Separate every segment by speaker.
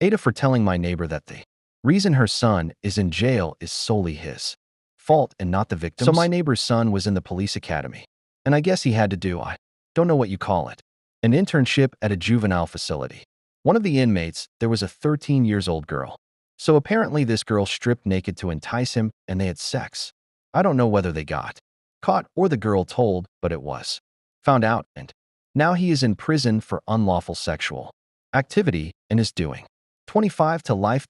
Speaker 1: Ada for telling my neighbor that the reason her son is in jail is solely his fault and not the victim's. So my neighbor's son was in the police academy, and I guess he had to do, I don't know what you call it, an internship at a juvenile facility. One of the inmates, there was a 13-year-old girl. So apparently this girl stripped naked to entice him, and they had sex. I don't know whether they got caught or the girl told, but it was found out, and now he is in prison for unlawful sexual activity and is doing 25 to life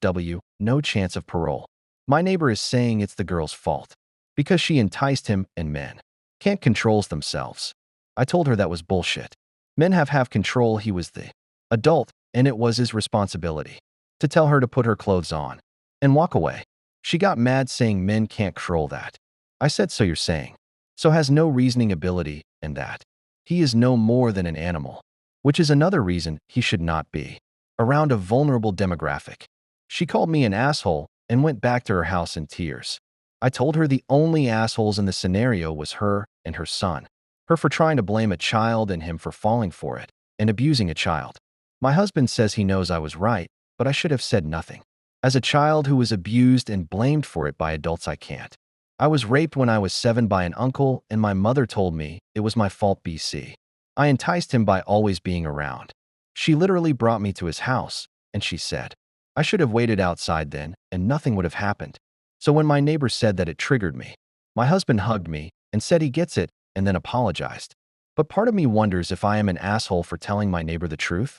Speaker 1: no chance of parole. My neighbor is saying it's the girl's fault because she enticed him and men can't control themselves. I told her that was bullshit. Men have control. He was the adult, and it was his responsibility to tell her to put her clothes on and walk away. She got mad saying men can't control that. I said, so you're saying so has no reasoning ability and that he is no more than an animal, which is another reason he should not be around a vulnerable demographic. She called me an asshole and went back to her house in tears. I told her the only assholes in the scenario was her and her son. Her for trying to blame a child and him for falling for it and abusing a child. My husband says he knows I was right, but I should have said nothing. As a child who was abused and blamed for it by adults, I can't. I was raped when I was 7 by an uncle, and my mother told me it was my fault. BC. I enticed him by always being around. She literally brought me to his house, and she said I should have waited outside then, and nothing would have happened. So when my neighbor said that, it triggered me. My husband hugged me and said he gets it, and then apologized. But part of me wonders if I am an asshole for telling my neighbor the truth.